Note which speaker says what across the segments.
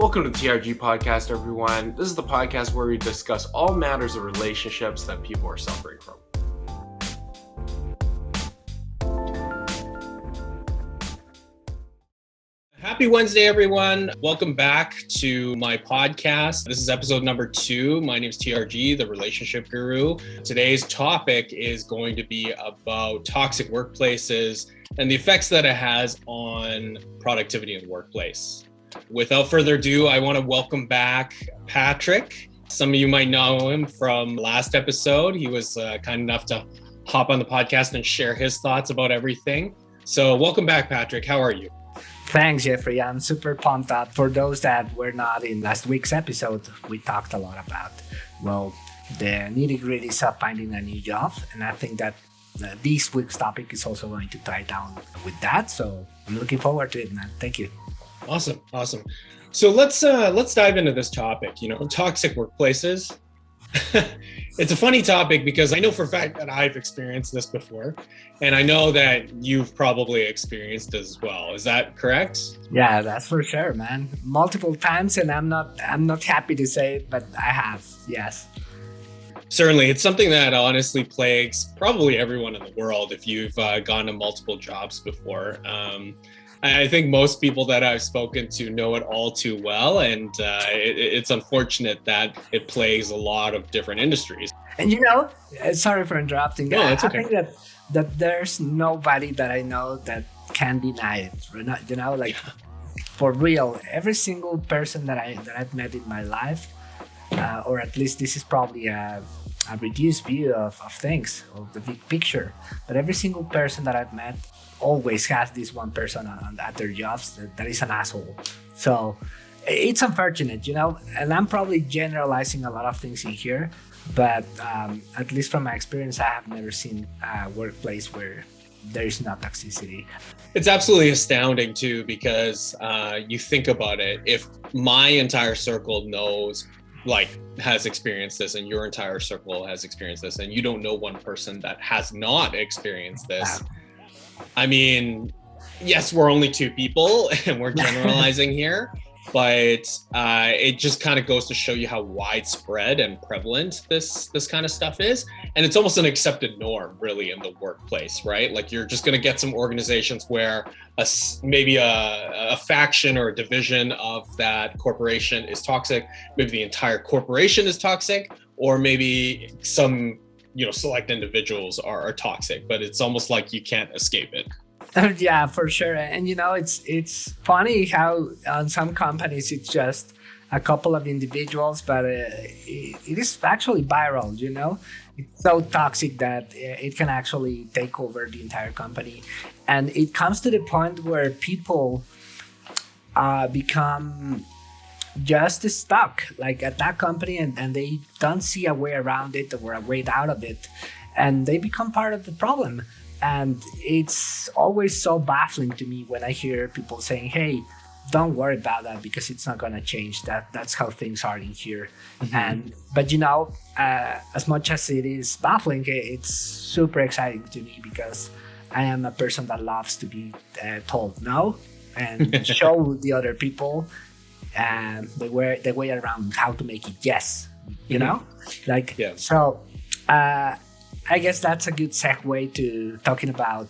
Speaker 1: Welcome to the TRG podcast, everyone. This is the podcast where we discuss all matters of relationships that people are suffering from. Happy Wednesday, everyone. Welcome back to my podcast. This is episode number 2. My name is TRG, the relationship guru. Today's topic is going to be about toxic workplaces and the effects that it has on productivity in the workplace. Without further ado, I want to welcome back Patrick. Some of you might know him from last episode. He was kind enough to hop on the podcast and share his thoughts about everything. So welcome back, Patrick. How are you?
Speaker 2: Thanks, Jeffrey. I'm super pumped up. For those that were not in last week's episode, we talked a lot about, the nitty-gritties of finding a new job. And I think that this week's topic is also going to tie down with that. So I'm looking forward to it, man. Thank you.
Speaker 1: Awesome. So let's dive into this topic, toxic workplaces. It's a funny topic because I know for a fact that I've experienced this before, and I know that you've probably experienced it as well. Is that correct?
Speaker 2: Yeah, that's for sure, man. Multiple times, and I'm not happy to say it, but I have. Yes.
Speaker 1: Certainly, it's something that honestly plagues probably everyone in the world if you've gone to multiple jobs before. I think most people that I've spoken to know it all too well, and it's unfortunate that it plagues a lot of different industries.
Speaker 2: And sorry for interrupting.
Speaker 1: No, that's okay.
Speaker 2: I think that there's nobody that I know that can deny it. For real, every single person that I've met in my life, or at least this is probably a reduced view of things, of the big picture, but every single person that I've met always has this one person at their jobs that is an asshole. So it's unfortunate, and I'm probably generalizing a lot of things in here, but at least from my experience, I have never seen a workplace where there is no toxicity.
Speaker 1: It's absolutely astounding too, because you think about it, if my entire circle has experienced this, and your entire circle has experienced this, and you don't know one person that has not experienced this. I mean, yes, we're only 2 people and we're generalizing here, but it just kind of goes to show you how widespread and prevalent this kind of stuff is. And it's almost an accepted norm, really, in the workplace, right? Like, you're just going to get some organizations where maybe a faction or a division of that corporation is toxic. Maybe the entire corporation is toxic, or maybe some select individuals are toxic, but it's almost like you can't escape it.
Speaker 2: Yeah, for sure. And it's funny how on some companies it's just a couple of individuals, but it is actually viral. It's so toxic that it can actually take over the entire company, and it comes to the point where people become just stuck at that company, and they don't see a way around it or a way out of it, and they become part of the problem. And it's always so baffling to me when I hear people saying, hey, don't worry about that because it's not going to change. That's how things are in here. Mm-hmm. But as much as it is baffling, it's super exciting to me because I am a person that loves to be told no and show the other people the way around how to make it yes,
Speaker 1: Yeah.
Speaker 2: So I guess that's a good segue to talking about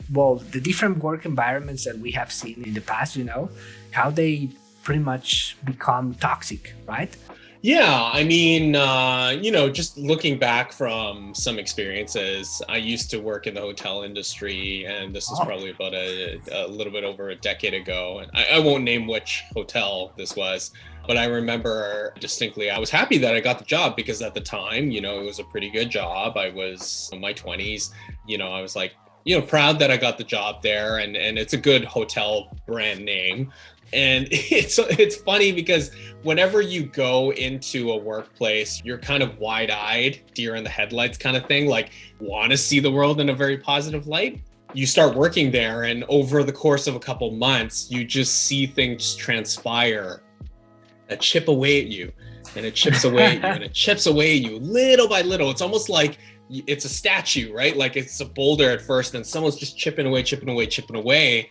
Speaker 2: the different work environments that we have seen in the past, how they pretty much become toxic, right?
Speaker 1: Yeah, I mean, just looking back from some experiences, I used to work in the hotel industry, and this is probably about a little bit over a decade ago. And I won't name which hotel this was, but I remember distinctly, I was happy that I got the job because at the time, it was a pretty good job. I was in my 20s, I was like, proud that I got the job there, and it's a good hotel brand name. And it's funny because whenever you go into a workplace, you're kind of wide-eyed, deer in the headlights kind of thing, like want to see the world in a very positive light. You start working there, and over the course of a couple months, you just see things transpire that chip away at you, and it chips away at you, and it chips away at you little by little. It's almost like it's a statue, right? Like it's a boulder at first, and someone's just chipping away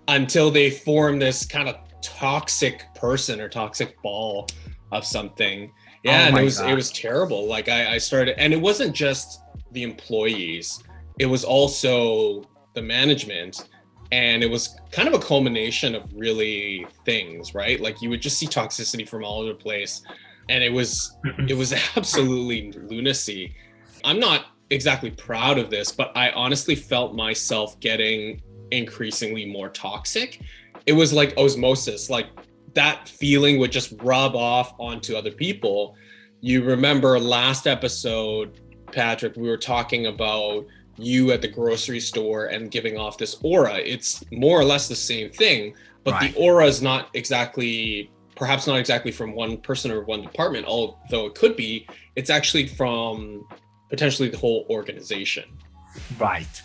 Speaker 1: until they form this kind of toxic person or toxic ball of something.
Speaker 2: Oh
Speaker 1: Yeah, and
Speaker 2: my
Speaker 1: it
Speaker 2: God.
Speaker 1: was terrible. Like I started, and it wasn't just the employees, it was also the management. And it was kind of a culmination of really things, right? Like you would just see toxicity from all over the place. And it was absolutely lunacy. I'm not exactly proud of this, but I honestly felt myself getting increasingly more toxic. It was like osmosis, like that feeling would just rub off onto other people. You remember last episode, Patrick, we were talking about you at the grocery store and giving off this aura. It's more or less the same thing, but
Speaker 2: Right.
Speaker 1: the aura is not exactly, perhaps not exactly from one person or one department, although it could be. It's actually from potentially the whole organization.
Speaker 2: Right.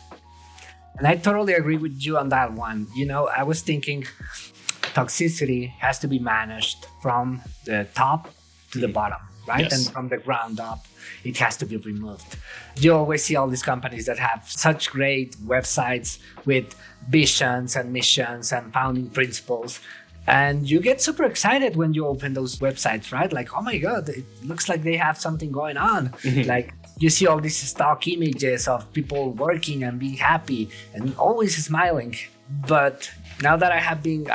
Speaker 2: And I totally agree with you on that one. You know, I was thinking toxicity has to be managed from the top to the bottom, right?
Speaker 1: Yes.
Speaker 2: And from the ground up, it has to be removed. You always see all these companies that have such great websites with visions and missions and founding principles. And you get super excited when you open those websites, right? Like, oh my God, it looks like they have something going on. Like, you see all these stock images of people working and being happy and always smiling. But now that I have been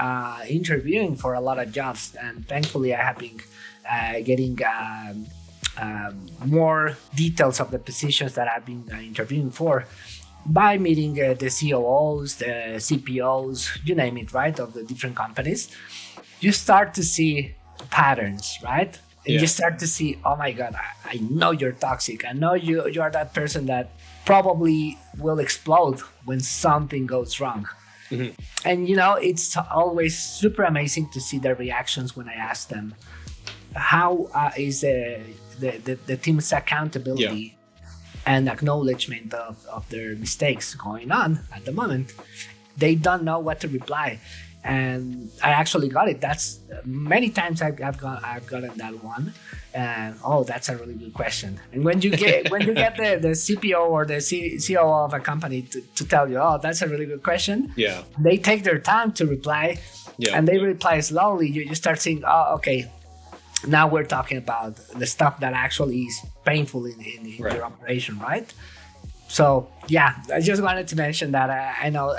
Speaker 2: interviewing for a lot of jobs, and thankfully I have been getting more details of the positions that I've been interviewing for by meeting the COOs, the CPOs, you name it, right, of the different companies, you start to see patterns, right? And you start to see, oh my God, I know you're toxic. I know you are that person that probably will explode when something goes wrong. And, you know, it's always super amazing to see their reactions when I ask them, how is the team's accountability and acknowledgement of their mistakes going on at the moment? They don't know what to reply. And I actually got it. That's many times I've gotten that one. And that's a really good question. And when you get the CPO or the COO of a company to tell you, oh, that's a really good question. Yeah. They take their time to reply. Yeah. And they reply slowly. You start seeing, oh, okay, now we're talking about the stuff that actually is painful in your operation, right? So yeah, I just wanted to mention that. I know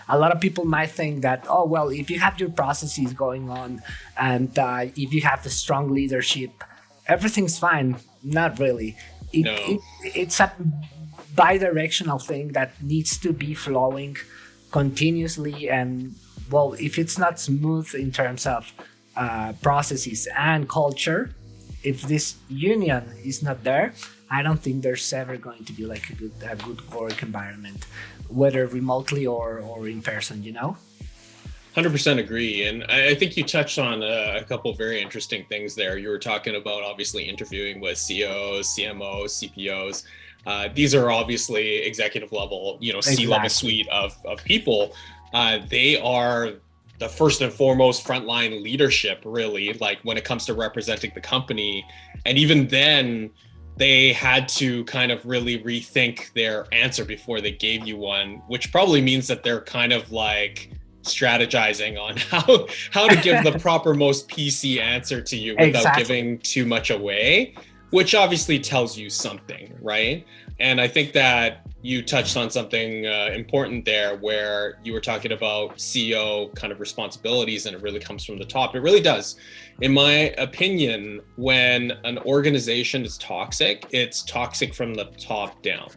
Speaker 2: a lot of people might think that, oh, well, if you have your processes going on and if you have the strong leadership, everything's fine. Not really. It's a bi-directional thing that needs to be flowing continuously. And well, if it's not smooth in terms of processes and culture, if this union is not there, I don't think there's ever going to be like a good work environment, whether remotely or in person, you know?
Speaker 1: 100% agree. And I think you touched on a couple of very interesting things there. You were talking about obviously interviewing with CEOs, CMOs, CPOs. These are obviously executive level, C-level suite of people. They are the first and foremost frontline leadership, really, like when it comes to representing the company. And even then, they had to kind of really rethink their answer before they gave you one, which probably means that they're kind of like strategizing on how to give the proper, most PC answer to you without giving too much away, which obviously tells you something, right? And I think that you touched on something important there, where you were talking about CEO kind of responsibilities, and it really comes from the top. It really does. In my opinion, when an organization is toxic, it's toxic from the top down.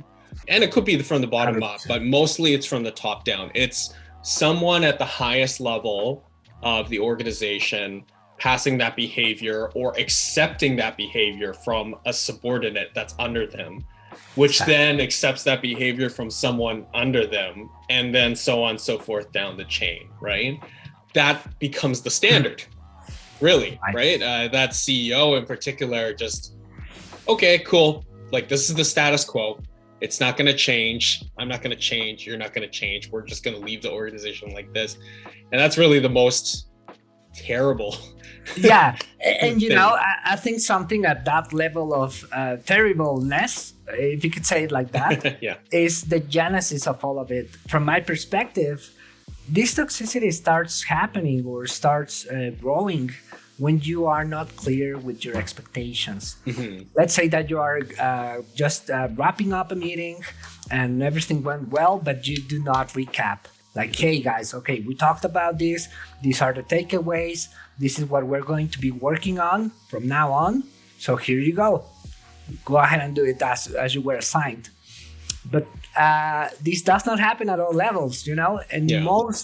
Speaker 1: And it could be from the bottom 100%. Up, but mostly it's from the top down. It's someone at the highest level of the organization passing that behavior or accepting that behavior from a subordinate that's under them, which then accepts that behavior from someone under them, and then so on and so forth down the chain, right? That becomes the standard, really, right? That CEO in particular just, okay, cool. Like, this is the status quo. It's not going to change. I'm not going to change. You're not going to change. We're just going to leave the organization like this. And that's really the most terrible.
Speaker 2: Yeah. And, I think something at that level of terribleness, if you could say it like that, is the genesis of all of it. From my perspective, this toxicity starts happening or starts growing when you are not clear with your expectations. Let's say that you are just wrapping up a meeting and everything went well, but you do not recap. Like, hey guys, okay, we talked about this. These are the takeaways. This is what we're going to be working on from now on. So here you go. Go ahead and do it as you were assigned. But this does not happen at all levels, and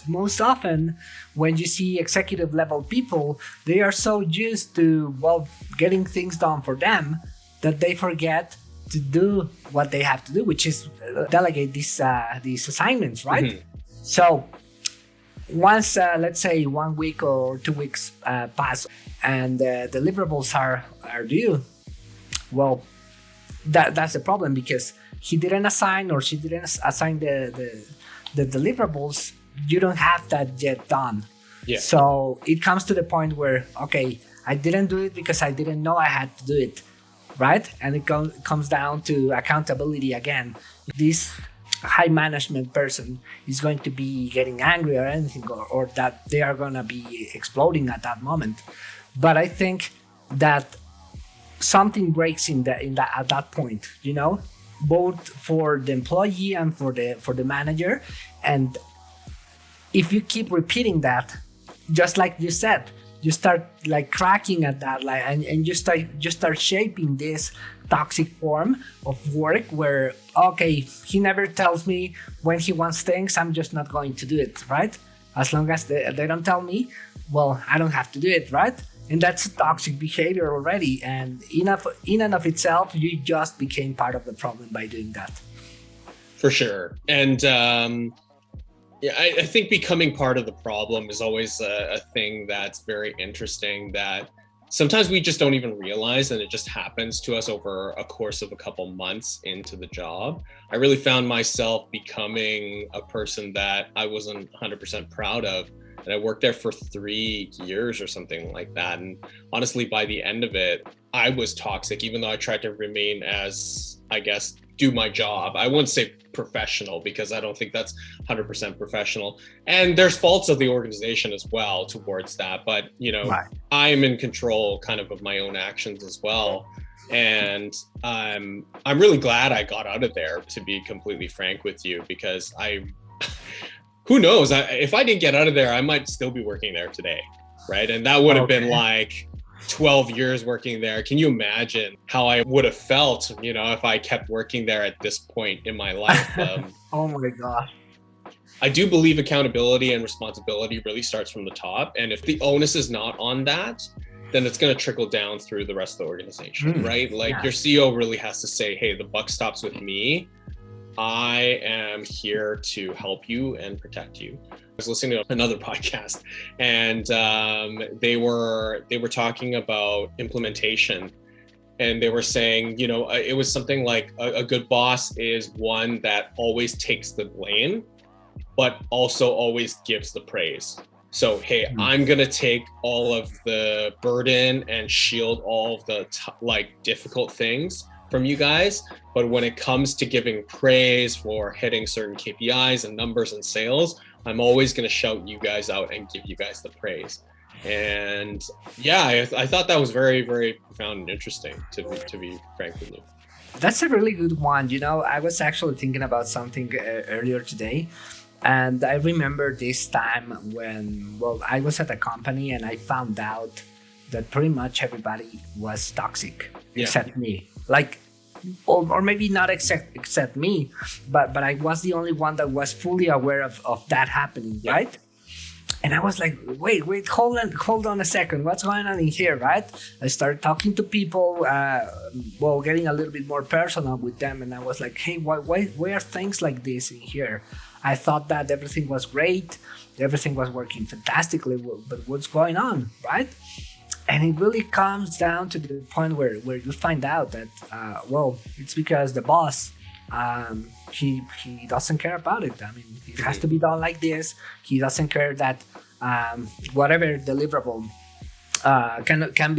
Speaker 2: most often when you see executive level people, they are so used to getting things done for them that they forget to do what they have to do, which is delegate these assignments, right? So once let's say 1 week or 2 weeks pass and deliverables are due, that's the problem, because he didn't assign or she didn't assign the deliverables. You don't have that yet done. Yeah. So it comes to the point where, okay, I didn't do it because I didn't know I had to do it, right? And it comes down to accountability again. This high management person is going to be getting angry or anything, or that they are going to be exploding at that moment. But I think that something breaks at that point, both for the employee and for the manager. And if you keep repeating that, just like you said, you start like cracking at that, like, and you start shaping this toxic form of work where, okay, he never tells me when he wants things, I'm just not going to do it, right? As long as they don't tell me, I don't have to do it, right? And that's a toxic behavior already. And in and of itself, you just became part of the problem by doing that.
Speaker 1: For sure. And I think becoming part of the problem is always a thing that's very interesting, that sometimes we just don't even realize, and it just happens to us over a course of a couple months into the job. I really found myself becoming a person that I wasn't 100% proud of. And I worked there for 3 years or something like that. And honestly, by the end of it, I was toxic, even though I tried to remain as, I guess, do my job. I wouldn't say professional, because I don't think that's 100% professional. And there's faults of the organization as well towards that. But, right. I am in control kind of my own actions as well. And I'm really glad I got out of there, to be completely frank with you, because who knows? If I didn't get out of there, I might still be working there today, right? And that would have been like 12 years working there. Can you imagine how I would have felt, if I kept working there at this point in my life?
Speaker 2: Oh my God.
Speaker 1: I do believe accountability and responsibility really starts from the top. And if the onus is not on that, then it's going to trickle down through the rest of the organization, right? Like your CEO really has to say, hey, the buck stops with me. I am here to help you and protect you. I was listening to another podcast, and they were talking about implementation, and they were saying, it was something like a good boss is one that always takes the blame, but also always gives the praise. So, hey, I'm going to take all of the burden and shield all of the difficult things from you guys. But when it comes to giving praise for hitting certain KPIs and numbers and sales, I'm always going to shout you guys out and give you guys the praise. And I thought that was very, very profound and interesting, to be frank with you.
Speaker 2: That's a really good one. I was actually thinking about something earlier today. And I remember this time when, I was at a company and I found out that pretty much everybody was toxic except me. Or maybe not except me, but I was the only one that was fully aware of that happening, right? And I was like, wait, hold on a second. What's going on in here, right? I started talking to people, getting a little bit more personal with them. And I was like, hey, why are things like this in here? I thought that everything was great. Everything was working fantastically, but what's going on, right? And it really comes down to the point where you find out that, it's because the boss, he doesn't care about it. I mean, it has to be done like this. He doesn't care that whatever deliverable can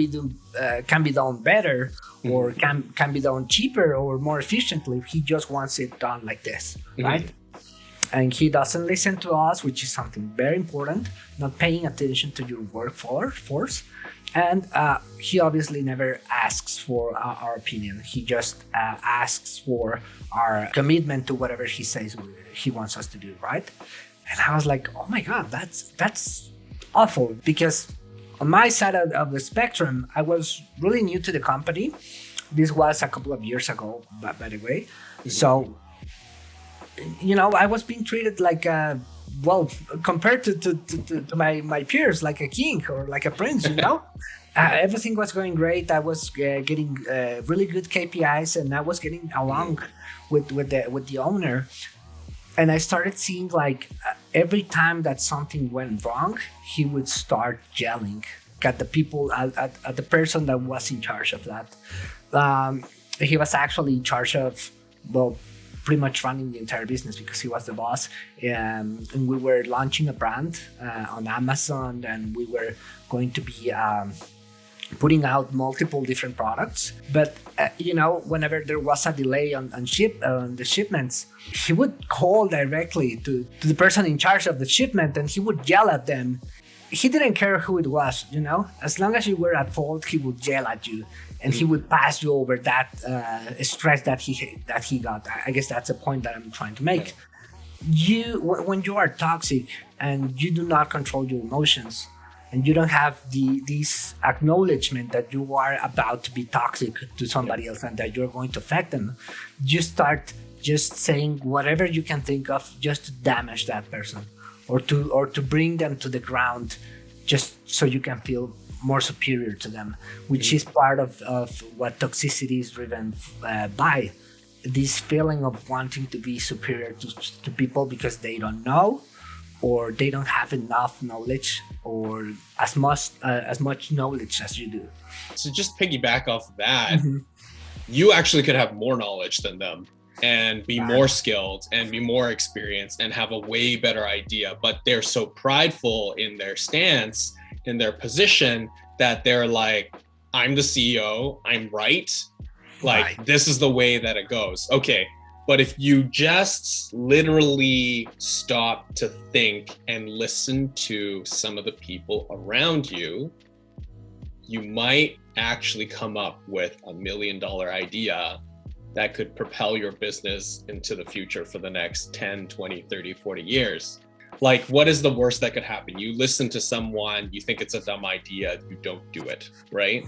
Speaker 2: be done better, or can be done cheaper or more efficiently. He just wants it done like this, right? and he doesn't listen to us, which is something very important, not paying attention to your workforce. And he obviously never asks for our opinion. He just asks for our commitment to whatever he says he wants us to do, right? And I was like, oh my God, that's awful. Because on my side of the spectrum, I was really new to the company. This was a couple of years ago, by the way. Mm-hmm. So, I was being treated like compared to my peers, like a king or like a prince, everything was going great. I was getting really good KPIs, and I was getting along with the owner. And I started seeing like every time that something went wrong, he would start yelling at the people, at the person that was in charge of that. He was actually in charge of, pretty much running the entire business because he was the boss. And we were launching a brand on Amazon, and we were going to be putting out multiple different products. But, whenever there was a delay on the shipments, he would call directly to the person in charge of the shipment, and he would yell at them. He didn't care who it was, as long as you were at fault, he would yell at you. And he would pass you over that stress that he got. I guess that's a point that I'm trying to make. When you are toxic and you do not control your emotions, and you don't have this acknowledgement that you are about to be toxic to somebody else and that you're going to affect them, you start just saying whatever you can think of just to damage that person, or to bring them to the ground, just so you can feel more superior to them, which is part of what toxicity is driven by. This feeling of wanting to be superior to people because they don't know, or they don't have enough knowledge, or as much knowledge as you do.
Speaker 1: So just piggyback off of that, you actually could have more knowledge than them and be more skilled and be more experienced and have a way better idea, but they're so prideful in their stance, in their position, that they're like, I'm the CEO, I'm right. This is the way that it goes. Okay. But if you just literally stop to think and listen to some of the people around you, you might actually come up with $1 million idea that could propel your business into the future for the next 10, 20, 30, 40 years. Like, what is the worst that could happen? You listen to someone, you think it's a dumb idea, you don't do it, right?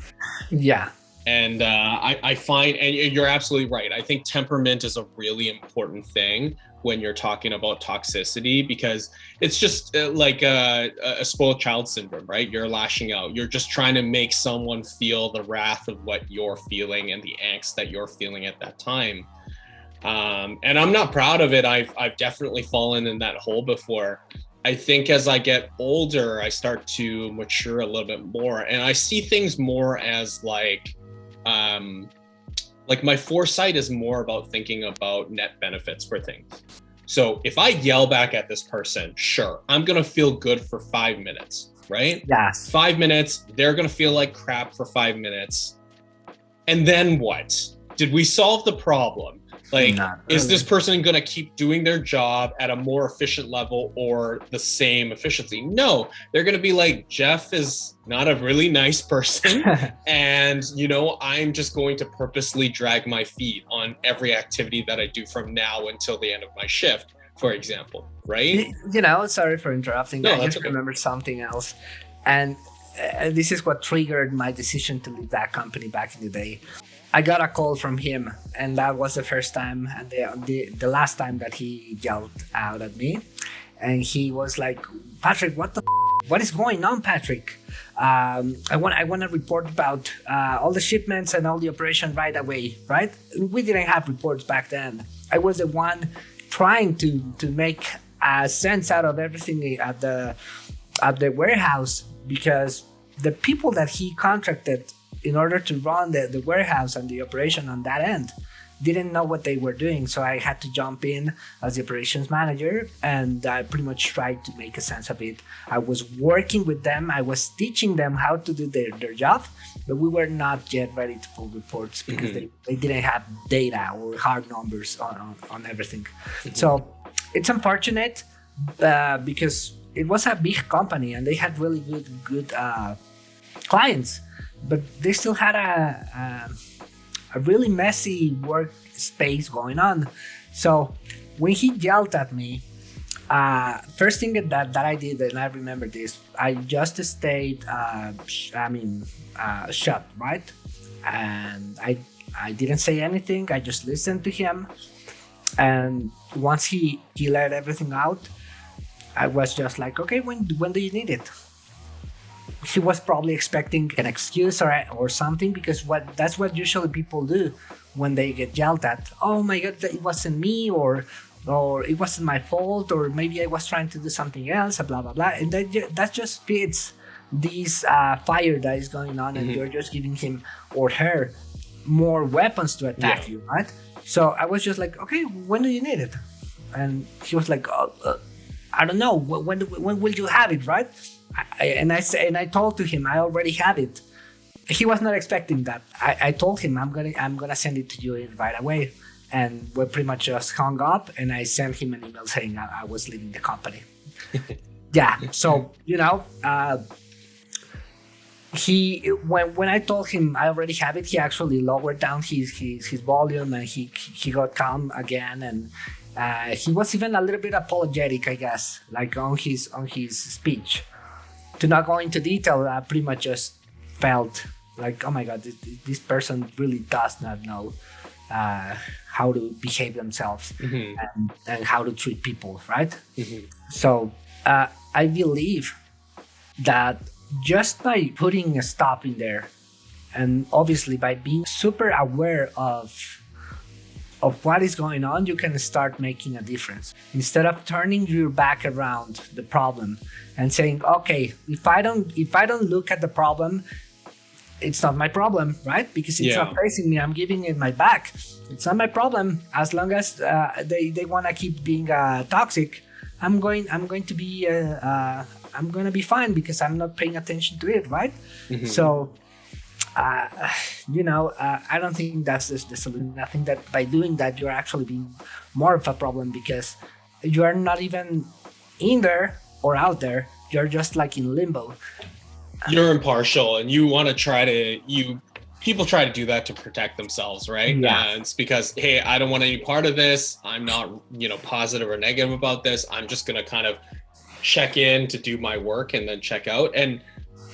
Speaker 2: Yeah.
Speaker 1: And I find, and you're absolutely right, I think temperament is a really important thing when you're talking about toxicity, because it's just like a spoiled child syndrome, right? You're lashing out. You're just trying to make someone feel the wrath of what you're feeling and the angst that you're feeling at that time. And I'm not proud of it. I've definitely fallen in that hole before. I think as I get older, I start to mature a little bit more, and I see things more as like my foresight is more about thinking about net benefits for things. So if I yell back at this person, sure, I'm going to feel good for 5 minutes, right?
Speaker 2: Yes.
Speaker 1: 5 minutes, they're going to feel like crap for 5 minutes. And then what? Did we solve the problem? Like, is this person going to keep doing their job at a more efficient level or the same efficiency? No, they're going to be like, Jeff is not a really nice person. And, I'm just going to purposely drag my feet on every activity that I do from now until the end of my shift, for example, right?
Speaker 2: Sorry for interrupting.
Speaker 1: No,
Speaker 2: I just
Speaker 1: okay.
Speaker 2: remembered something else. And this is what triggered my decision to leave that company back in the day. I got a call from him, and that was the first time and the last time that he yelled out at me. And he was like, Patrick, what is going on, Patrick? I want to report about all the shipments and all the operation right away, right? We didn't have reports back then. I was the one trying to make sense out of everything at the warehouse, because the people that he contracted in order to run the warehouse and the operation on that end didn't know what they were doing. So I had to jump in as the operations manager, and I pretty much tried to make a sense of it. I was working with them. I was teaching them how to do their job, but we were not yet ready to pull reports because they didn't have data or hard numbers on everything. So it's unfortunate because it was a big company and they had really good clients, but they still had a really messy workspace going on. So when he yelled at me, first thing that I did, and I remember this, I just stayed shut, right? And I didn't say anything. I just listened to him. And once he let everything out, I was just like, okay, when do you need it? He was probably expecting an excuse or something, because that's what usually people do when they get yelled at. Oh my God, it wasn't me, or it wasn't my fault, or maybe I was trying to do something else, blah, blah, blah. And that just fits this fire that is going on, and you're just giving him or her more weapons to attack you, right? So I was just like, okay, when do you need it? And he was like, I don't know. When will you have it, right? I told to him, I already have it. He was not expecting that. I told him I'm gonna send it to you right away, and we pretty much just hung up. And I sent him an email saying I was leaving the company. Yeah. So when I told him I already have it, he actually lowered down his volume, and he got calm again, and he was even a little bit apologetic, I guess, like on his speech. To not go into detail, I pretty much just felt like, oh my God, this person really does not know how to behave themselves and how to treat people, right? So I believe that just by putting a stop in there, and obviously by being super aware of what is going on, you can start making a difference. Instead of turning your back around the problem and saying, okay, if I don't look at the problem, it's not my problem, right? Because it's not facing me, I'm giving it my back. It's not my problem. As long as they want to keep being toxic, I'm going to be fine, because I'm not paying attention to it, right? So I don't think that's the solution. I think that by doing that, you're actually being more of a problem, because you are not even in there or out there. You're just like in limbo.
Speaker 1: You're impartial, and you want to people try to do that to protect themselves, right?
Speaker 2: Yeah.
Speaker 1: It's because, hey, I don't want any part of this. I'm not, positive or negative about this. I'm just going to kind of check in to do my work and then check out. And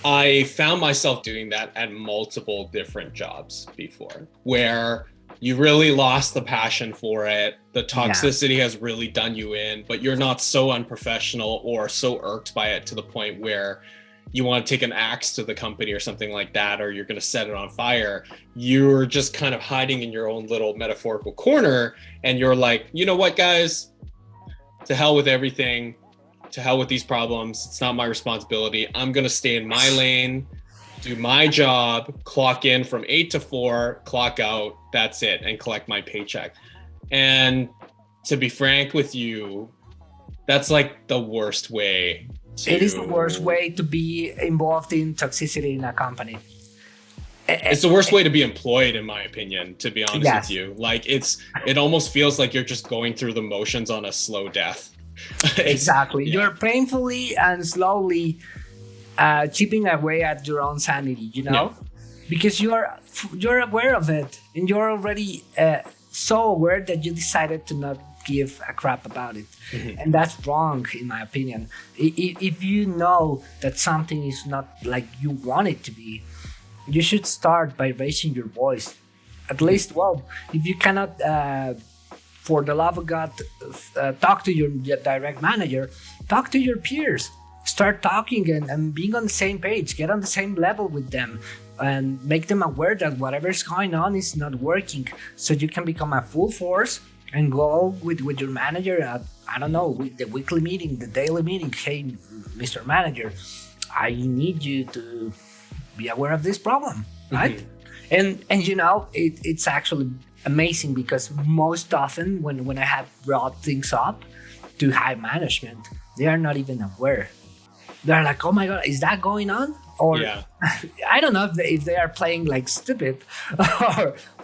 Speaker 1: I found myself doing that at multiple different jobs before, where you really lost the passion for it. The toxicity has really done you in, but you're not so unprofessional or so irked by it to the point where you want to take an axe to the company or something like that, or you're going to set it on fire. You're just kind of hiding in your own little metaphorical corner, and you're like, you know what, guys, to hell with everything. To hell with these problems. It's not my responsibility. I'm going to stay in my lane, do my job, clock in from 8 to 4, clock out. That's it, and collect my paycheck. And to be frank with you, that's like the worst way.
Speaker 2: It is the worst way to be involved in toxicity in a company.
Speaker 1: It's the worst way to be employed, in my opinion, to be honest with you. Like it almost feels like you're just going through the motions on a slow death.
Speaker 2: Exactly. You're painfully and slowly chipping away at your own sanity, because you're aware of it, and you're already so aware that you decided to not give a crap about it. And that's wrong, in my opinion. If you know that something is not like you want it to be, you should start by raising your voice. At least, if you cannot for the love of God, talk to your direct manager, talk to your peers, start talking and being on the same page, get on the same level with them, and make them aware that whatever is going on is not working, so you can become a full force and go with your manager at, I don't know, with the weekly meeting, the daily meeting. Hey, Mr. Manager, I need you to be aware of this problem, right? And it's actually amazing, because most often when I have brought things up to high management, they are not even aware. They're like, oh my God, is that going on? Or I don't know if they are playing like stupid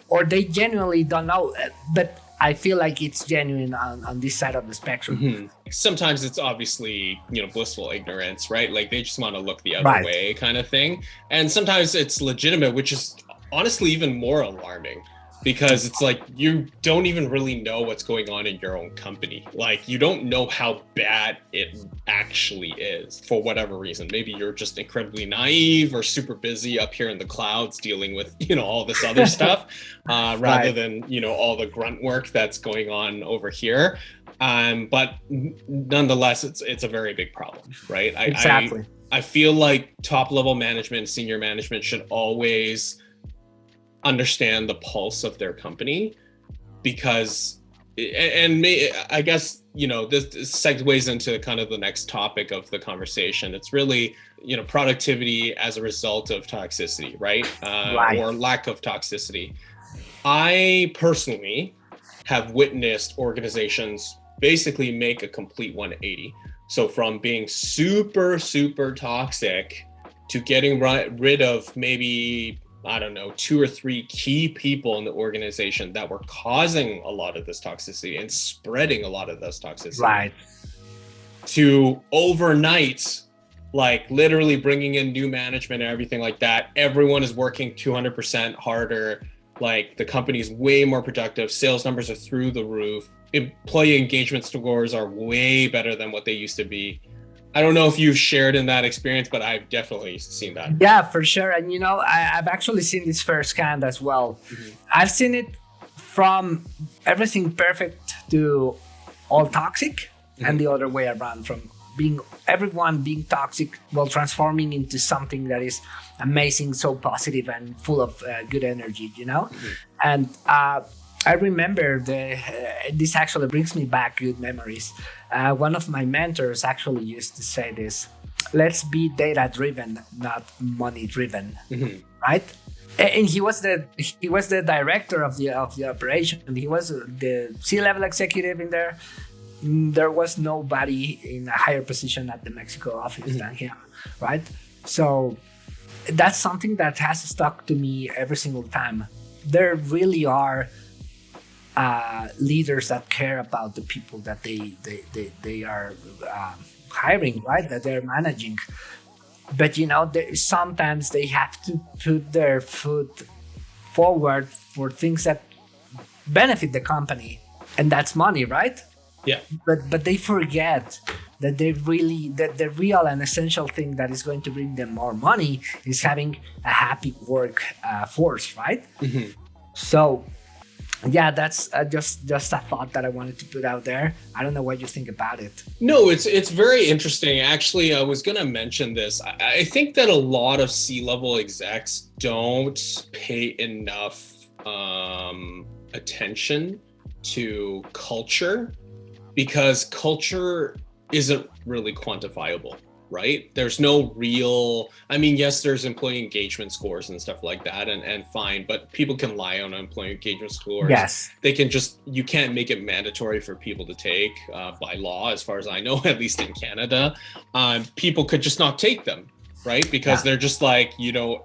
Speaker 2: or they genuinely don't know. But I feel like it's genuine on this side of the spectrum.
Speaker 1: Mm-hmm. Sometimes it's obviously, blissful ignorance, right? Like they just want to look the other
Speaker 2: Right.
Speaker 1: way kind of thing. And sometimes it's legitimate, which is honestly even more alarming, because it's like you don't even really know what's going on in your own company. Like you don't know how bad it actually is for whatever reason. Maybe you're just incredibly naive or super busy up here in the clouds dealing with, all this other stuff, rather
Speaker 2: Right.
Speaker 1: than, all the grunt work that's going on over here. But nonetheless, it's a very big problem, right?
Speaker 2: Exactly.
Speaker 1: I feel like top level management, senior management should always understand the pulse of their company, because I guess this segues into kind of the next topic of the conversation. It's really productivity as a result of toxicity, right?
Speaker 2: Right.
Speaker 1: Or lack of toxicity. I personally have witnessed organizations basically make a complete 180. So from being super toxic to getting rid of maybe, I don't know, 2 or 3 key people in the organization that were causing a lot of this toxicity and spreading a lot of this toxicity.
Speaker 2: Right.
Speaker 1: To overnight, like literally bringing in new management and everything like that. Everyone is working 200% harder. Like the company's way more productive. Sales numbers are through the roof. Employee engagement scores are way better than what they used to be. I don't know if you've shared in that experience, but I've definitely seen that.
Speaker 2: Yeah, for sure. And I've actually seen this firsthand as well. Mm-hmm. I've seen it from everything perfect to all toxic, mm-hmm. and the other way around, from everyone being toxic while transforming into something that is amazing, so positive and full of good energy, Mm-hmm. And I remember this actually brings me back good memories. One of my mentors actually used to say this: let's be data driven, not money driven. Mm-hmm. Right? And he was the director of the operation. He was the C-level executive in there. There was nobody in a higher position at the Mexico office, mm-hmm. than him, right? So that's something that has stuck to me every single time. There really are leaders that care about the people that they are hiring, right? That they're managing. But sometimes they have to put their foot forward for things that benefit the company, and that's money, right?
Speaker 1: Yeah.
Speaker 2: But they forget that the real and essential thing that is going to bring them more money is having a happy work force, right? Mm-hmm. So, yeah, that's just a thought that I wanted to put out there. I don't know what you think about it.
Speaker 1: No, it's very interesting. Actually, I was going to mention this. I think that a lot of C-level execs don't pay enough attention to culture, because culture isn't really quantifiable, right? There's no real, yes, there's employee engagement scores and stuff like that, and fine, but people can lie on employee engagement scores.
Speaker 2: Yes.
Speaker 1: They can you can't make it mandatory for people to take by law, as far as I know, at least in Canada. People could just not take them, right? Because they're just like,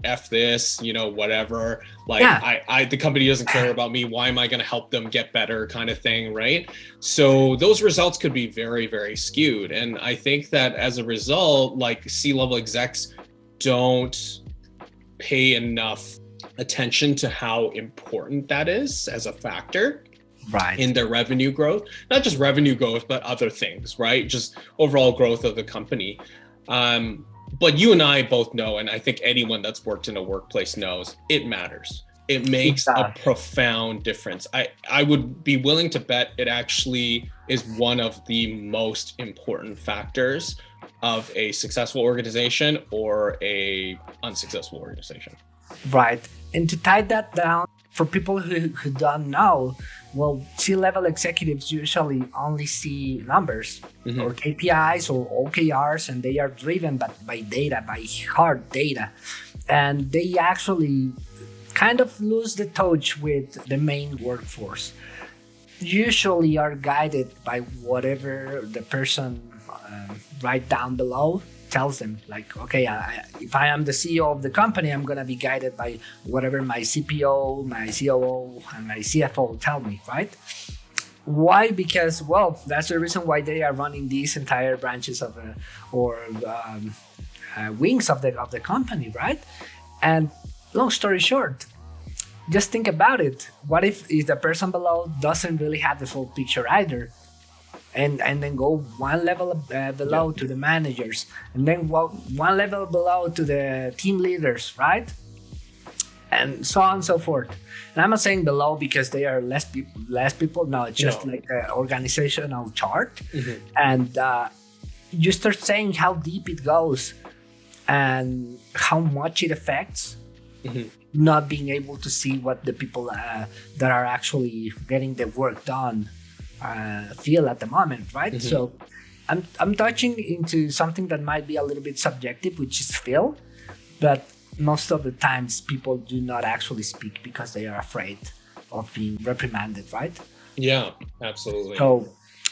Speaker 1: F this, whatever. Like, the company doesn't care about me. Why am I going to help them get better, kind of thing, right? So those results could be very, very skewed. And I think that as a result, like C-level execs don't pay enough attention to how important that is as a factor. Right. In their revenue growth, not just revenue growth, but other things, right? Just overall growth of the company. But you and I both know, and I think anyone that's worked in a workplace knows, it matters. It makes a profound difference. I would be willing to bet it actually is one of the most important factors of a successful organization or a unsuccessful organization.
Speaker 2: Right. And to tie that down, for people who don't know, well, C-level executives usually only see numbers, mm-hmm. or KPIs or OKRs, and they are driven by data, by hard data. And they actually kind of lose the touch with the main workforce. Usually are guided by whatever the person right down below tells them, like, okay, if I am the CEO of the company, I'm going to be guided by whatever my CPO, my COO, and my CFO tell me, right? Why? Because, well, that's the reason why they are running these entire branches of or wings of the company, right? And long story short, just think about it. What if the person below doesn't really have the full picture either? And then go one level below to the managers, and then one level below to the team leaders, right? And so on and so forth. And I'm not saying below because they are less people. No, it's just like an organizational chart. And you start saying how deep it goes and how much it affects not being able to see what the people that are actually getting the work done feel at the moment, right? So I'm touching into something that might be a little bit subjective, which is feel, but most of the times people do not actually speak because they are afraid of being reprimanded, right?
Speaker 1: Yeah, absolutely.
Speaker 2: So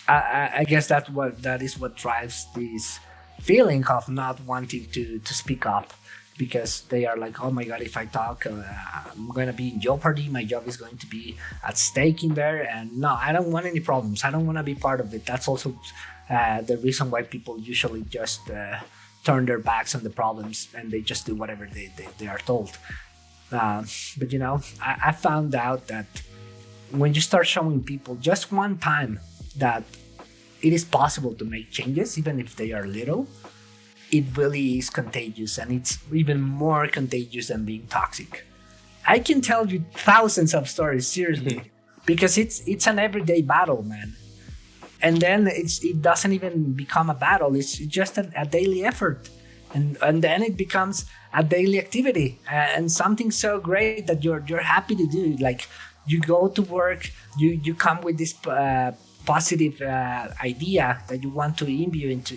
Speaker 2: I guess that is what drives this feeling of not wanting to speak up, because they are like, oh my God, if I talk, I'm going to be in jeopardy. My job is going to be at stake in there. And no, I don't want any problems. I don't want to be part of it. That's also the reason why people usually just turn their backs on the problems and they just do whatever they are told. But, I found out that when you start showing people just one time that it is possible to make changes, even if they are little, it really is contagious, and it's even more contagious than being toxic. I can tell you thousands of stories, seriously, because it's an everyday battle, man. And then it doesn't even become a battle. It's just a daily effort. And then it becomes a daily activity and something so great that you're happy to do. Like, you go to work, you come with this positive idea that you want to imbue into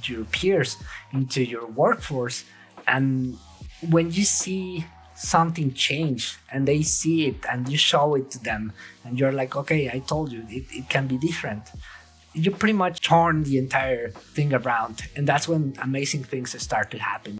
Speaker 2: your peers, into your workforce, and when you see something change and they see it and you show it to them and you're like, okay, I told you it can be different, you pretty much turn the entire thing around, and that's when amazing things start to happen.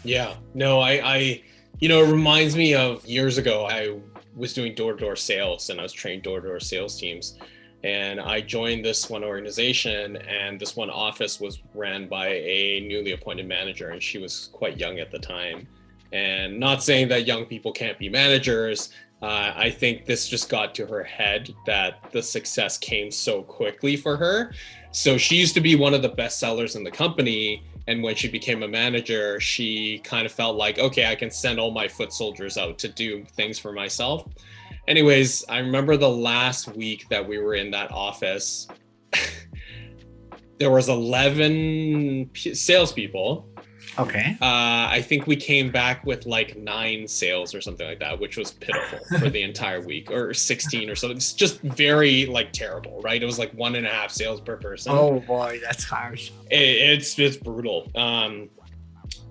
Speaker 1: Yeah, no, I it reminds me of years ago. I was doing door-to-door sales and I was training door-to-door sales teams. And I joined this one organization, and this one office was ran by a newly appointed manager, and she was quite young at the time. And not saying that young people can't be managers. I think this just got to her head that the success came so quickly for her. So she used to be one of the best sellers in the company. And when she became a manager, she kind of felt like, okay, I can send all my foot soldiers out to do things for myself. Anyways, I remember the last week that we were in that office, there was 11 salespeople.
Speaker 2: Okay.
Speaker 1: I think we came back with like 9 sales or something like that, which was pitiful for the entire week, or 16 or something. It's just very like terrible, right? It was like 1.5 sales per person.
Speaker 2: Oh boy, that's harsh.
Speaker 1: It's brutal.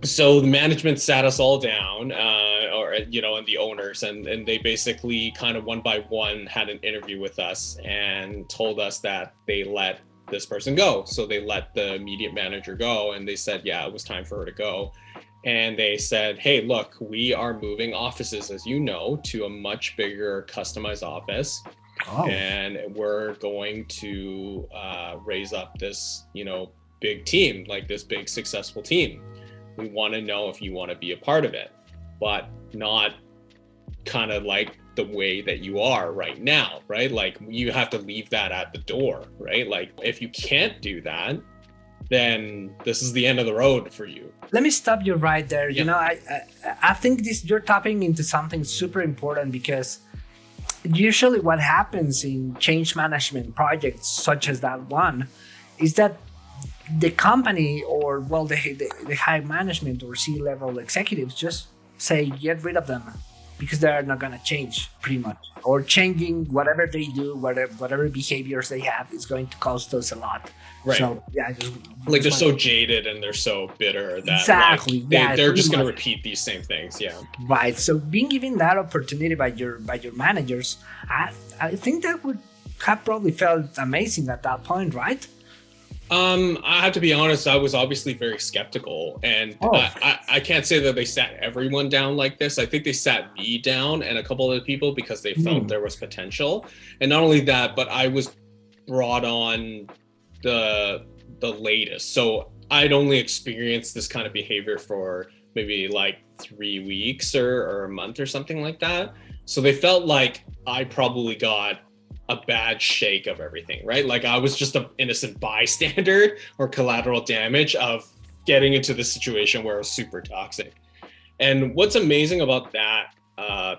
Speaker 1: So the management sat us all down, and the owners, and they basically kind of one by one had an interview with us and told us that they let this person go. So they let the immediate manager go, and they said, yeah, it was time for her to go. And they said, hey, look, we are moving offices, as you know, to a much bigger customized office. Oh. And we're going to raise up this, big team, like this big successful team. We want to know if you want to be a part of it, but not kind of like the way that you are right now, right? Like, you have to leave that at the door, right? Like, if you can't do that, then this is the end of the road for you.
Speaker 2: Let me stop you right there. Yeah. I think you're tapping into something super important, because usually what happens in change management projects such as that one is that the company, or the high management or C-level executives just say, get rid of them, because they're not going to change, pretty much, or changing whatever they do, whatever behaviors they have is going to cost us a lot.
Speaker 1: Right.
Speaker 2: So yeah,
Speaker 1: they're so jaded and they're so bitter that
Speaker 2: exactly,
Speaker 1: they're just going to repeat these same things. Yeah.
Speaker 2: Right. So being given that opportunity by your managers, I think that would have probably felt amazing at that point, right?
Speaker 1: I have to be honest, I was obviously very skeptical, and
Speaker 2: Oh,
Speaker 1: I can't say that they sat everyone down like this. I think they sat me down and a couple other people because they felt
Speaker 2: hmm.
Speaker 1: there was potential. And not only that, but I was brought on the latest. So I'd only experienced this kind of behavior for maybe like 3 weeks or a month or something like that. So they felt like I probably got a bad shake of everything, right? Like I was just an innocent bystander or collateral damage of getting into the situation where it was super toxic. And what's amazing about that,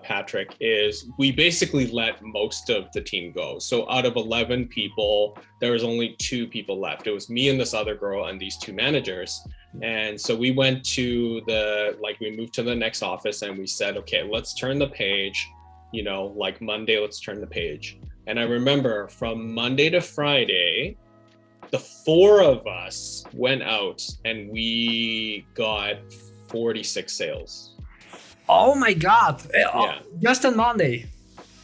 Speaker 1: Patrick, is we basically let most of the team go. So out of 11 people, there was only 2 people left. It was me and this other girl and these 2 managers. And so we went to we moved to the next office and we said, okay, let's turn the page, like Monday, let's turn the page. And I remember from Monday to Friday, the 4 of us went out and we got 46 sales.
Speaker 2: Oh my God!
Speaker 1: Yeah.
Speaker 2: Just on Monday.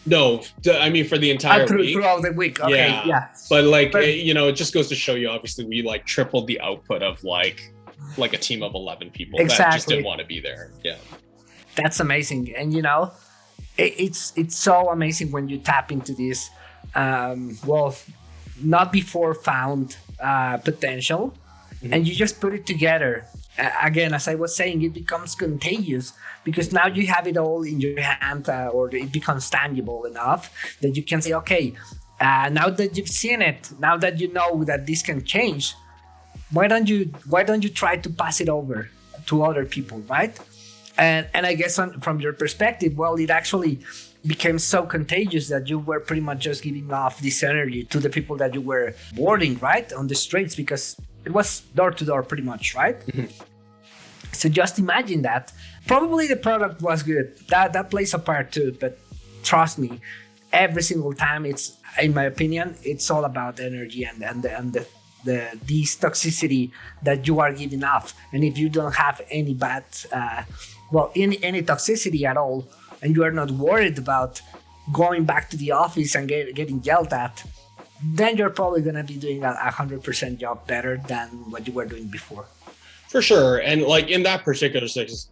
Speaker 1: No, I mean for the entire week.
Speaker 2: Throughout the week. Okay, yeah.
Speaker 1: But it just goes to show you. Obviously, we like tripled the output of like a team of 11 people that just didn't want to be there. Yeah,
Speaker 2: that's amazing, and it's so amazing when you tap into this. Not before found potential, and you just put it together. Again, as I was saying, it becomes contagious because now you have it all in your hand, or it becomes tangible enough that you can say, okay, now that you've seen it, now that you know that this can change, why don't you try to pass it over to other people, right? And I guess from your perspective, well, it actually became so contagious that you were pretty much just giving off this energy to the people that you were boarding, right, on the streets, because it was door to door pretty much, right? Mm-hmm. So just imagine that. Probably the product was good. That plays a part too, but trust me, every single time, it's, in my opinion, it's all about energy and this toxicity that you are giving off. And if you don't have any bad, any toxicity at all, and you are not worried about going back to the office and getting yelled at, then you're probably going to be doing a 100% job better than what you were doing before.
Speaker 1: For sure. And like in that particular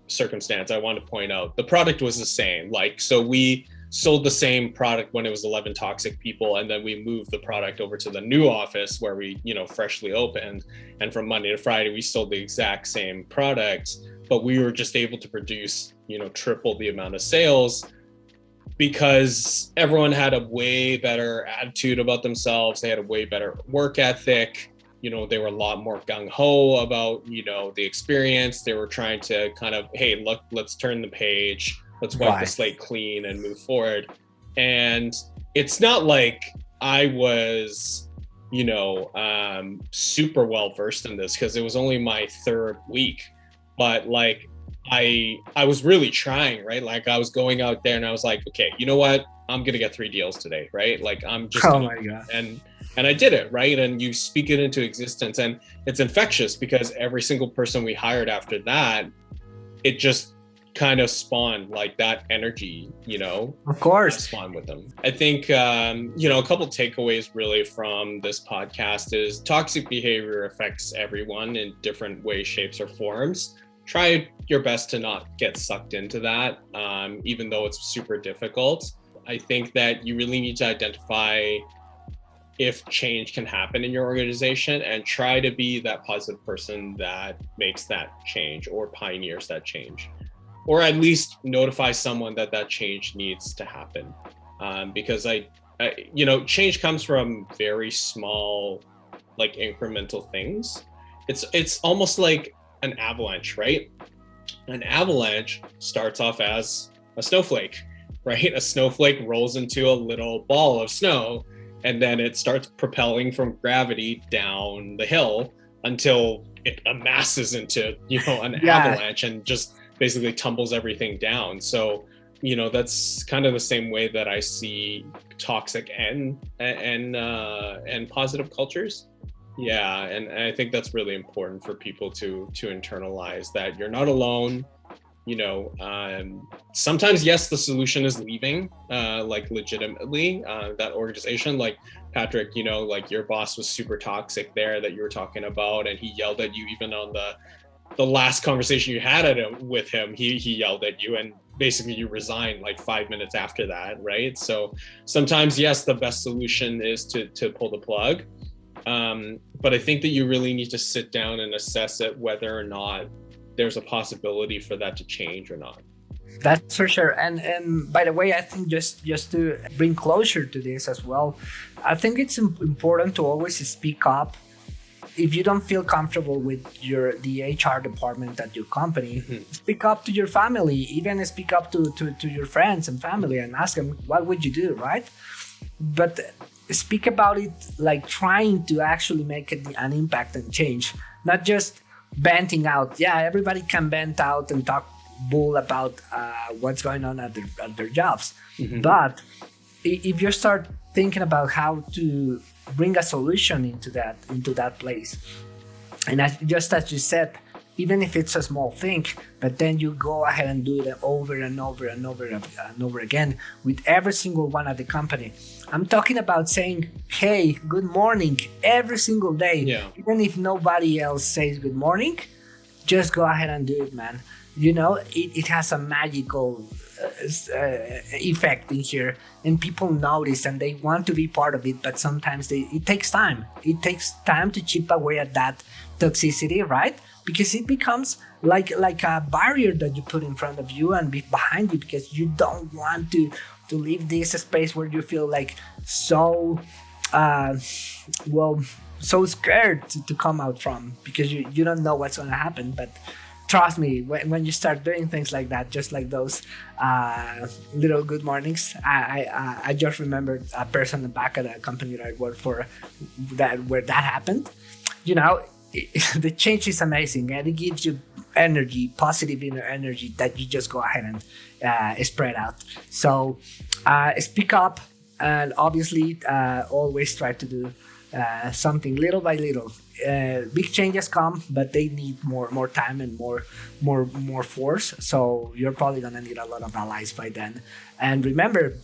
Speaker 1: circumstance, I want to point out the product was the same. So we sold the same product when it was 11 toxic people, and then we moved the product over to the new office where we freshly opened, and from Monday to Friday we sold the exact same product, but we were just able to produce triple the amount of sales because everyone had a way better attitude about themselves. They had a way better work ethic. They were a lot more gung-ho about the experience. They were trying to kind of, hey, look, let's turn the page. Let's wipe the slate clean and move forward. And it's not like I was, super well versed in this because it was only my 3rd week. But like I was really trying, right? Like I was going out there and I was like, okay, you know what? I'm gonna get 3 deals today, right? Like I'm just
Speaker 2: my God.
Speaker 1: And I did it, right? And you speak it into existence, and it's infectious because every single person we hired after that, it just kind of spawned like that energy,
Speaker 2: of course,
Speaker 1: spawned with them. I think, a couple takeaways really from this podcast is toxic behavior affects everyone in different ways, shapes, or forms. Try your best to not get sucked into that, even though it's super difficult. I think that you really need to identify if change can happen in your organization and try to be that positive person that makes that change or pioneers that change, or at least notify someone that change needs to happen. Because change comes from very small, like incremental things. It's almost like an avalanche, right? An avalanche starts off as a snowflake, right? A snowflake rolls into a little ball of snow, and then it starts propelling from gravity down the hill until it amasses into, an avalanche and just basically tumbles everything down. So, that's kind of the same way that I see toxic and positive cultures. Yeah, and I think that's really important for people to internalize that you're not alone. sometimes, yes, the solution is leaving, like legitimately, that organization. Like Patrick, like your boss was super toxic there that you were talking about, and he yelled at you even on the last conversation you had with him. He yelled at you, and basically you resigned like 5 minutes after that, right? So sometimes, yes, the best solution is to pull the plug. But I think that you really need to sit down and assess it, whether or not there's a possibility for that to change or not.
Speaker 2: That's for sure. And by the way, I think just to bring closure to this as well, I think it's important to always speak up. If you don't feel comfortable with the HR department at your company, speak up to your family, even speak up to your friends and family and ask them, what would you do, right? But speak about it like trying to actually make an impact and change, not just venting out. Yeah, everybody can vent out and talk bull about what's going on at their jobs. But if you start thinking about how to bring a solution into that place, and just as you said, even if it's a small thing, but then you go ahead and do it over and over and over and over again with every single one at the company. I'm talking about saying, hey, good morning every single day.
Speaker 1: Yeah.
Speaker 2: Even if nobody else says good morning, just go ahead and do it, man. It has a magical effect in here, and people notice and they want to be part of it, but sometimes it takes time. It takes time to chip away at that toxicity, right? Because it becomes like a barrier that you put in front of you and behind you, because you don't want to leave this space where you feel like so scared to come out from, because you don't know what's going to happen. But trust me, when you start doing things like that, just like those little good mornings, I just remembered a person back at a company that I worked for where that happened. The change is amazing, and it gives you energy, positive inner energy that you just go ahead and spread out. So speak up, and obviously always try to do something little by little. Big changes come, but they need more time and more force. So you're probably gonna need a lot of allies by then. And remember,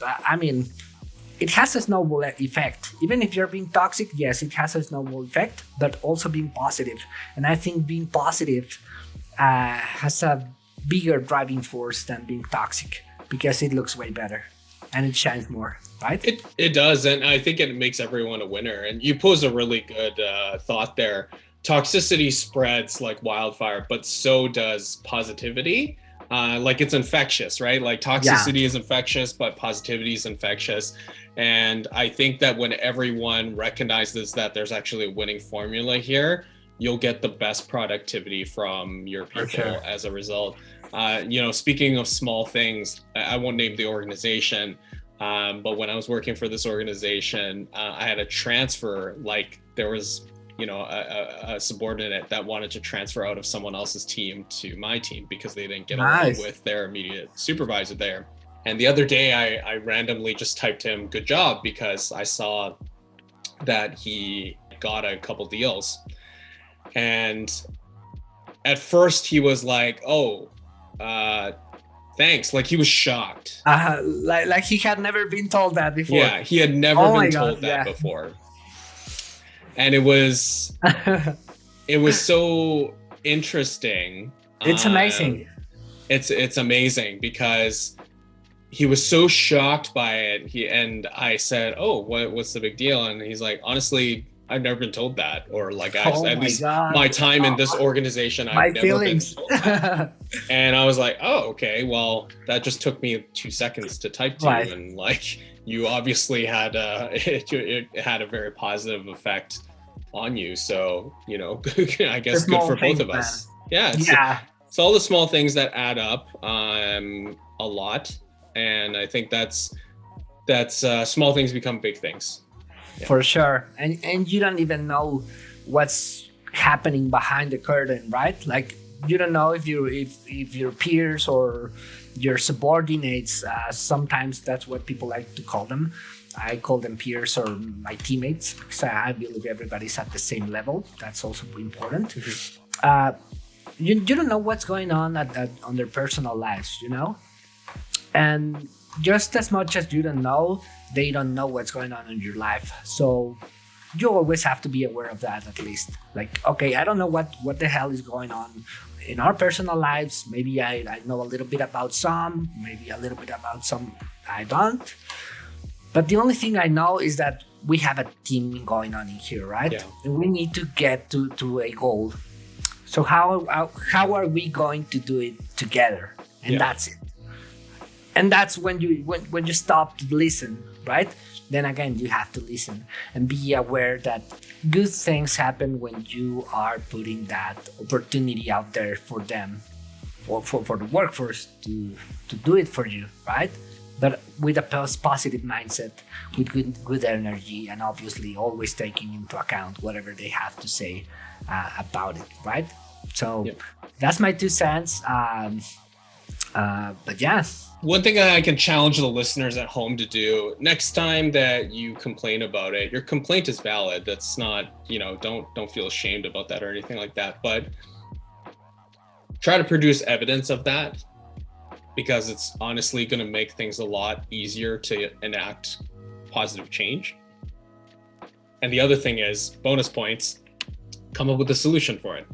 Speaker 2: it has a snowball effect. Even if you're being toxic, yes, it has a snowball effect, but also being positive. And I think being positive has a bigger driving force than being toxic, because it looks way better and it shines more, right?
Speaker 1: It does, and I think it makes everyone a winner. And you pose a really good thought there. Toxicity spreads like wildfire, but so does positivity. Like it's infectious, right? Like toxicity is infectious, but positivity is infectious. And I think that when everyone recognizes that there's actually a winning formula here, you'll get the best productivity from your people as a result. Speaking of small things, I won't name the organization, but when I was working for this organization, I had a transfer. Like there was, a subordinate that wanted to transfer out of someone else's team to my team because they didn't get along with their immediate supervisor there. And the other day I randomly just typed him good job, because I saw that he got a couple deals. And at first he was like, thanks. Like he was shocked.
Speaker 2: Like he had never been told that before.
Speaker 1: Yeah, he had never been told that before. And it was so interesting.
Speaker 2: It's amazing.
Speaker 1: It's amazing because he was so shocked by it. And I said, what's the big deal? And he's like, honestly, I've never been told that. Or like, at least my time in this organization, I've never been told that. And I was like, okay, well, that just took me 2 seconds to type to you. And like, you obviously had it had a very positive effect on you. So, I guess good for both of us. It's all the small things that add up a lot. And I think that's small things become big things. Yeah.
Speaker 2: For sure. And you don't even know what's happening behind the curtain, right? Like you don't know if your peers or your subordinates, sometimes that's what people like to call them. I call them peers or my teammates, because I believe everybody's at the same level. That's also important. you don't know what's going on on their personal lives, you know? And just as much as you don't know, they don't know what's going on in your life. So you always have to be aware of that, at least. Like, okay, I don't know what the hell is going on in our personal lives. Maybe I know a little bit about some, maybe a little bit about some I don't. But the only thing I know is that we have a team going on in here, right?
Speaker 1: Yeah.
Speaker 2: And we need to get to a goal. So how are we going to do it together? And that's it. And that's when you stop to listen, right? Then again, you have to listen and be aware that good things happen when you are putting that opportunity out there for them, or for the workforce to do it for you, right? But with a positive mindset, with good energy, and obviously always taking into account whatever they have to say about it, right? So that's my 2 cents. But yeah.
Speaker 1: One thing I can challenge the listeners at home to do next time that you complain about it, your complaint is valid. That's not, don't feel ashamed about that or anything like that, but try to produce evidence of that, because it's honestly going to make things a lot easier to enact positive change. And the other thing is, bonus points, come up with a solution for it.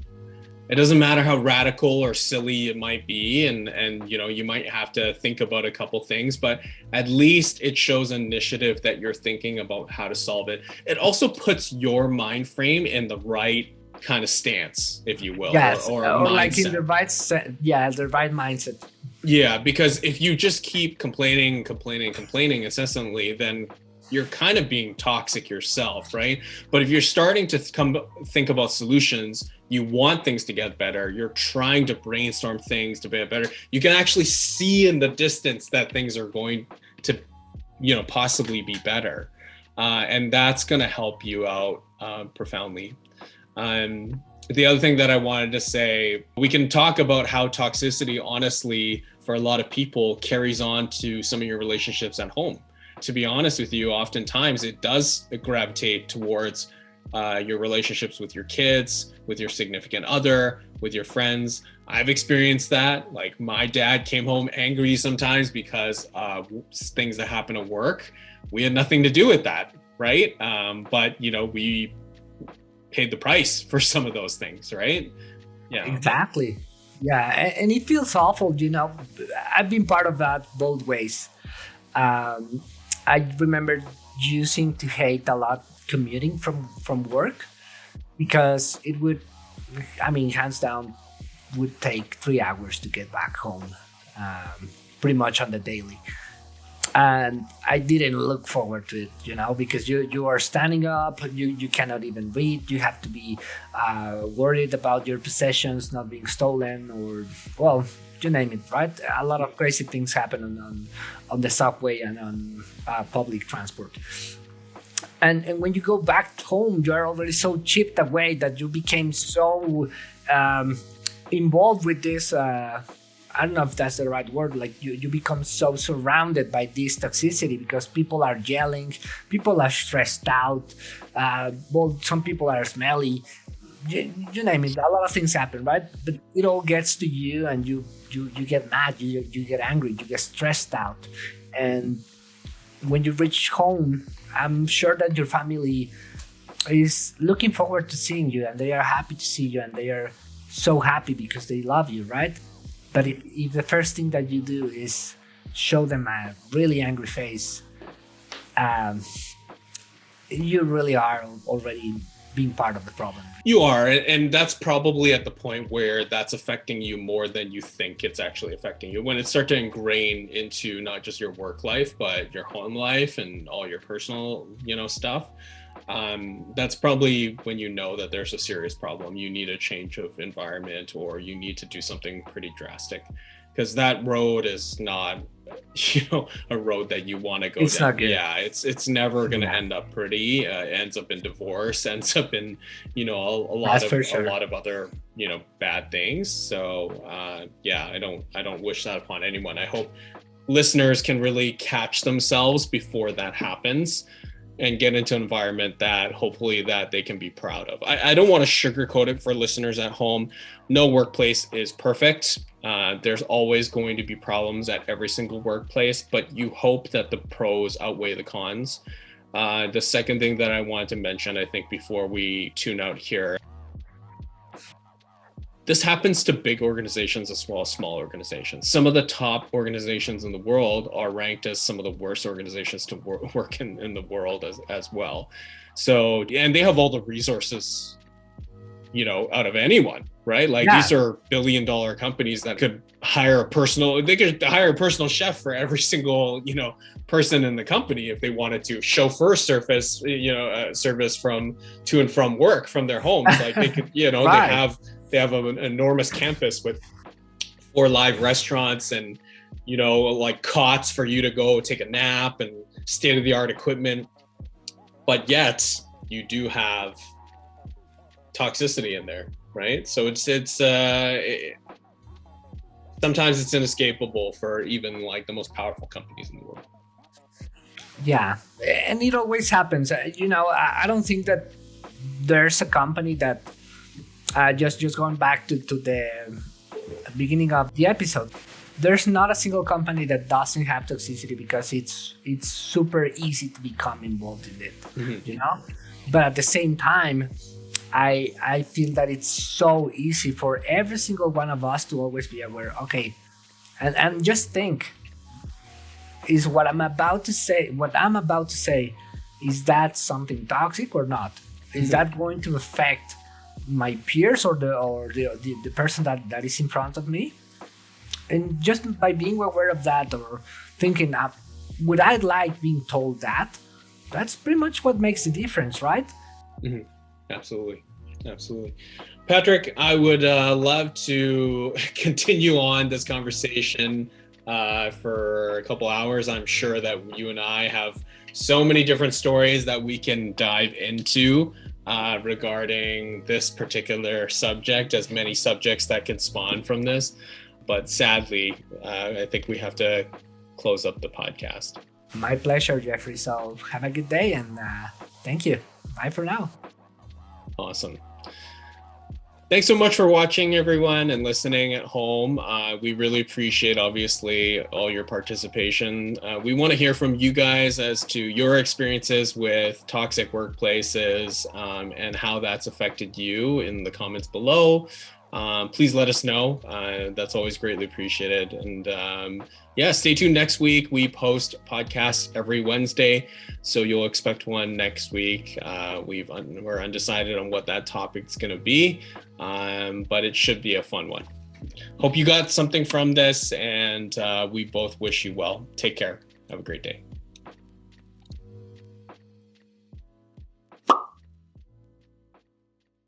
Speaker 1: It doesn't matter how radical or silly it might be, and you might have to think about a couple things, but at least it shows initiative that you're thinking about how to solve it. It also puts your mind frame in the right kind of stance, if you will,
Speaker 2: yes,
Speaker 1: or
Speaker 2: like in the right the right mindset.
Speaker 1: Yeah, because if you just keep complaining incessantly, then you're kind of being toxic yourself, right? But if you're starting to think about solutions, you want things to get better, you're trying to brainstorm things to get better, you can actually see in the distance that things are going to, possibly be better. And that's going to help you out profoundly. The other thing that I wanted to say, we can talk about how toxicity, honestly, for a lot of people carries on to some of your relationships at home. To be honest with you, oftentimes it does gravitate towards your relationships with your kids, with your significant other, with your friends. I've experienced that. Like, my dad came home angry sometimes because things that happen at work. We had nothing to do with that, right? But we paid the price for some of those things, right? Yeah,
Speaker 2: exactly. Yeah, and it feels awful. I've been part of that both ways. I remember using to hate a lot commuting from work, because it would, hands down, would take 3 hours to get back home, pretty much on the daily. And I didn't look forward to it, because you are standing up, you cannot even read, you have to be worried about your possessions not being stolen, or, well, you name it, right? A lot of crazy things happen on the subway and on public transport. And when you go back home, you are already so chipped away that you became so involved with this. I don't know if that's the right word. Like, you become so surrounded by this toxicity, because people are yelling, people are stressed out. Some people are smelly. You name it. A lot of things happen, right? But it all gets to you, and you get mad, you get angry, you get stressed out. And when you reach home, I'm sure that your family is looking forward to seeing you, and they are happy to see you, and they are so happy because they love you, right? But if the first thing that you do is show them a really angry face, you really are already being part of the problem.
Speaker 1: You are, and that's probably at the point where that's affecting you more than you think it's actually affecting you. When it starts to ingrain into not just your work life, but your home life and all your personal, stuff, that's probably when you know that there's a serious problem. You need a change of environment, or you need to do something pretty drastic, because that road is not, a road that you want to go
Speaker 2: it's
Speaker 1: down.
Speaker 2: Not good.
Speaker 1: Yeah, it's never going to end up pretty. Ends up in divorce, ends up in, a lot of other, bad things. So I don't wish that upon anyone. I hope listeners can really catch themselves before that happens, and get into an environment that hopefully that they can be proud of. I don't want to sugarcoat it for listeners at home. No workplace is perfect. There's always going to be problems at every single workplace, but you hope that the pros outweigh the cons. The second thing that I wanted to mention, I think before we tune out here, this happens to big organizations as well as small organizations. Some of the top organizations in the world are ranked as some of the worst organizations to work in the world as well. So, and they have all the resources, out of anyone, right? Like these are billion-dollar companies that could hire a personal chef for every single, person in the company if they wanted to. Chauffeur service, service from to and from work from their homes. Like they could, right. They have an enormous campus with 4 live restaurants and, like cots for you to go take a nap and state-of-the-art equipment. But yet you do have toxicity in there, right? So it's sometimes it's inescapable for even like the most powerful companies in the world.
Speaker 2: Yeah, and it always happens. I don't think that there's a company that just going back to the beginning of the episode, there's not a single company that doesn't have toxicity because it's super easy to become involved in it, mm-hmm. But at the same time, I feel that it's so easy for every single one of us to always be aware, okay, and just think, is what I'm about to say, is that something toxic or not? Is that going to affect my peers or the person that is in front of me? And just by being aware of that or thinking, would I like being told that? That's pretty much what makes the difference, right?
Speaker 1: Mm-hmm. Absolutely. Patrick, I would love to continue on this conversation for a couple hours. I'm sure that you and I have so many different stories that we can dive into regarding this particular subject, as many subjects that can spawn from this. But sadly, I think we have to close up the podcast.
Speaker 2: My pleasure, Jeffrey. So have a good day and thank you. Bye for now.
Speaker 1: Awesome. Thanks so much for watching, everyone, and listening at home. We really appreciate, obviously, all your participation. We want to hear from you guys as to your experiences with toxic workplaces and how that's affected you in the comments below. Please let us know. That's always greatly appreciated. And stay tuned next week. We post podcasts every Wednesday, so you'll expect one next week. We're undecided on what that topic's going to be, but it should be a fun one. Hope you got something from this, and we both wish you well. Take care. Have a great day.